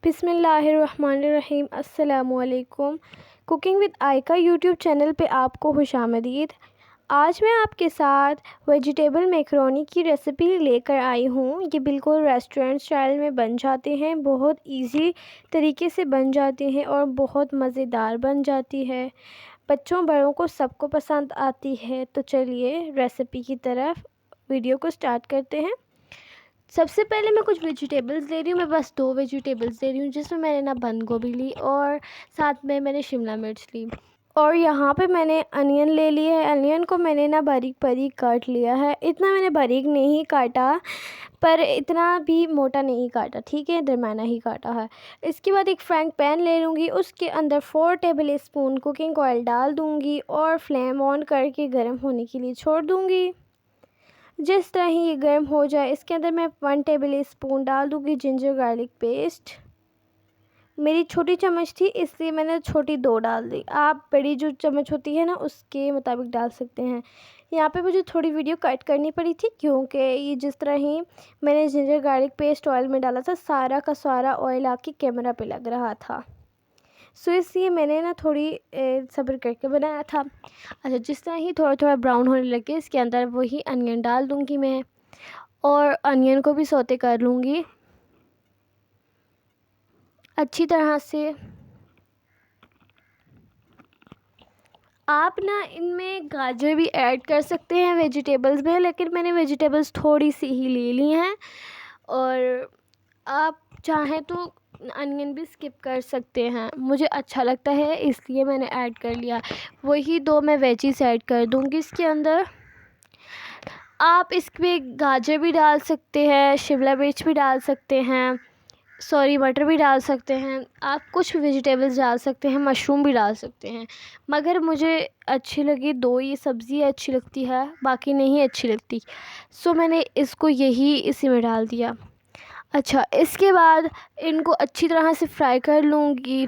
बिस्मिल्लाहिर्रहमानिर्रहीम। अस्सलामुअलैकुम। Cooking with आयका YouTube channel पे आपको खुशामदीद। आज मैं आपके साथ वेजिटेबल मैकरोनी की रेसिपी लेकर आई हूँ। ये बिल्कुल रेस्टोरेंट स्टाइल में बन जाते हैं, बहुत इजी तरीके से बन जाते हैं और बहुत मज़ेदार बन जाती है। बच्चों बड़ों को सबको पसंद आती है। तो चलिए रेसिपी की तरफ वीडियो को स्टार्ट करते हैं। सबसे पहले मैं कुछ वेजिटेबल्स ले रही हूँ। मैं बस 2 वेजिटेबल्स ले रही हूँ, जिसमें मैंने ना बंद गोभी ली और साथ में मैंने शिमला मिर्च ली। और यहाँ पे मैंने अनियन ले लिया है। अनियन को मैंने ना बारीक बारीक काट लिया है। इतना मैंने बारीक नहीं काटा, पर इतना भी मोटा नहीं काटा, ठीक है, दरमियाना ही काटा है। इसके बाद एक फ्राइंग पैन ले लूँगी, उसके अंदर 4 टेबल स्पून कुकिंग ऑयल डाल दूँगी और फ्लेम ऑन करके गर्म होने के लिए छोड़ दूँगी। जिस तरह ही ये गर्म हो जाए, इसके अंदर मैं 1 टेबल स्पून डाल दूँगी जिंजर गार्लिक पेस्ट। मेरी छोटी चम्मच थी, इसलिए मैंने छोटी 2 डाल दी। आप बड़ी जो चम्मच होती है ना, उसके मुताबिक डाल सकते हैं। यहाँ पे मुझे थोड़ी वीडियो कट करनी पड़ी थी, क्योंकि ये जिस तरह ही मैंने जिंजर गार्लिक पेस्ट ऑयल में डाला था, सारा का सारा ऑयल आके कैमरा पे लग रहा था। सो इसलिए मैंने ना थोड़ी सब्र करके बनाया था। अच्छा, जिस तरह ही थोड़ा थोड़ा ब्राउन होने लगे, इसके अंदर वही अनियन डाल दूँगी मैं और अनियन को भी सौते कर लूँगी अच्छी तरह से। आप ना इनमें गाजर भी ऐड कर सकते हैं वेजिटेबल्स में, लेकिन मैंने वेजिटेबल्स थोड़ी सी ही ले ली हैं। और आप चाहें तो अनियन भी स्किप कर सकते हैं, मुझे अच्छा लगता है इसलिए मैंने ऐड कर लिया। वही 2 मैं वेजीज ऐड कर दूँगी इसके अंदर। आप इसमें गाजर भी डाल सकते हैं, शिमला मिर्च भी डाल सकते हैं, सॉरी मटर भी डाल सकते हैं। आप कुछ वेजिटेबल्स डाल सकते हैं, मशरूम भी डाल सकते हैं, मगर मुझे अच्छी लगी 2 ये सब्ज़ी अच्छी लगती है, बाकी नहीं अच्छी लगती। सो मैंने इसको यही इसी में डाल दिया। अच्छा, इसके बाद इनको अच्छी तरह से फ्राई कर लूँगी।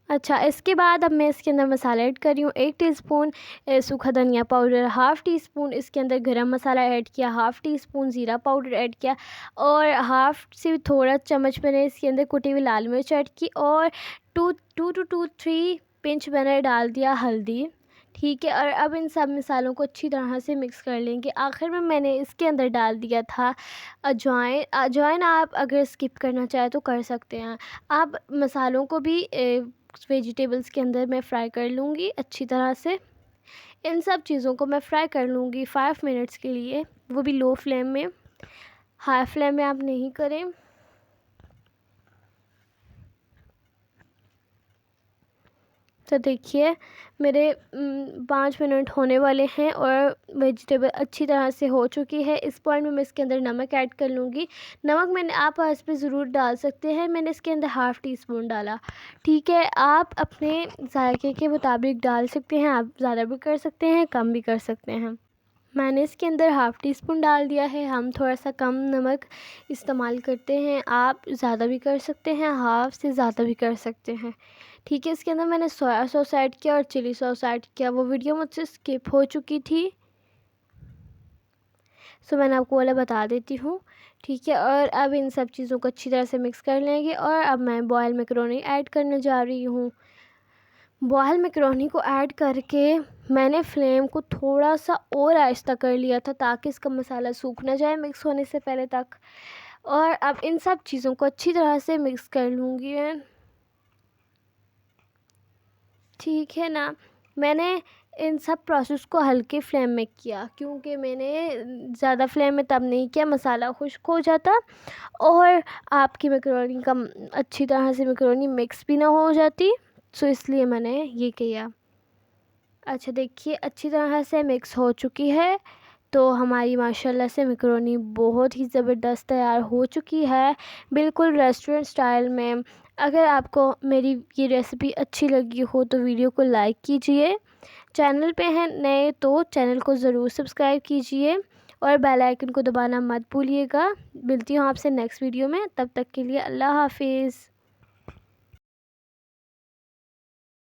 अच्छा, इसके बाद अब मैं इसके अंदर मसाला ऐड कर रही हूँ। 1 टीस्पून सूखा धनिया पाउडर, हाफ़ टी स्पून इसके अंदर गरम मसाला ऐड किया, हाफ़ टी स्पून ज़ीरा पाउडर ऐड किया और हाफ़ से थोड़ा चम्मच मैंने इसके अंदर कुटी हुई लाल मिर्च ऐड की और 2 to 3 पिंच मैंने डाल दिया हल्दी, ठीक है। और अब इन सब मसालों को अच्छी तरह से मिक्स कर लेंगे। आखिर में मैंने इसके अंदर डाल दिया था अजवाइन। अजवाइन आप अगर स्किप करना चाहें तो कर सकते हैं। आप मसालों को भी वेजिटेबल्स के अंदर मैं फ्राई कर लूँगी अच्छी तरह से। इन सब चीज़ों को मैं फ्राई कर लूँगी 5 मिनट्स के लिए, वो भी लो फ्लेम में, हाई फ्लेम में आप नहीं करें। तो देखिए मेरे 5 मिनट होने वाले हैं और वेजिटेबल अच्छी तरह से हो चुकी है। इस पॉइंट में मैं इसके अंदर नमक ऐड कर लूँगी। नमक मैंने आप इस पे ज़रूर डाल सकते हैं, मैंने इसके अंदर हाफ़ टी स्पून डाला, ठीक है। आप अपने जायके के मुताबिक डाल सकते हैं, आप ज़्यादा भी कर सकते हैं, कम भी कर सकते हैं। मैंने इसके अंदर हाफ़ टी स्पून डाल दिया है। हम थोड़ा सा कम नमक इस्तेमाल करते हैं, आप ज़्यादा भी कर सकते हैं, हाफ़ से ज़्यादा भी कर सकते हैं, ठीक है। इसके अंदर मैंने सोया सॉस ऐड किया और चिली सॉस ऐड किया, वो वीडियो मुझसे स्किप हो चुकी थी, सो मैंने आपको वाला बता देती हूँ, ठीक है। और अब इन सब चीज़ों को अच्छी तरह से मिक्स कर लेंगे और अब मैं बॉयल मैकरोनी ऐड करने जा रही हूँ। बॉयल मैकरोनी को ऐड करके मैंने फ्लेम को थोड़ा सा और आहिस्ता कर लिया था, ताकि इसका मसाला सूख ना जाए मिक्स होने से पहले तक। और अब इन सब चीज़ों को अच्छी तरह से मिक्स कर लूँगी मैं, ठीक है ना। मैंने इन सब प्रोसेस को हल्के फ्लेम में किया, क्योंकि मैंने ज़्यादा फ्लेम में तब नहीं किया, मसाला खुश्क हो जाता और आपकी मैकरोनी का अच्छी तरह से मैकरोनी मिक्स भी ना हो जाती, सो इसलिए मैंने ये किया। अच्छा, देखिए अच्छी तरह से मिक्स हो चुकी है, तो हमारी माशाल्लाह से मैकरोनी बहुत ही ज़बरदस्त तैयार हो चुकी है, बिल्कुल रेस्टोरेंट स्टाइल में। अगर आपको मेरी ये रेसिपी अच्छी लगी हो तो वीडियो को लाइक कीजिए, चैनल पे हैं नए तो चैनल को ज़रूर सब्सक्राइब कीजिए और बेल आइकन को दबाना मत भूलिएगा। मिलती हूँ आपसे नेक्स्ट वीडियो में, तब तक के लिए अल्लाह हाफिज़।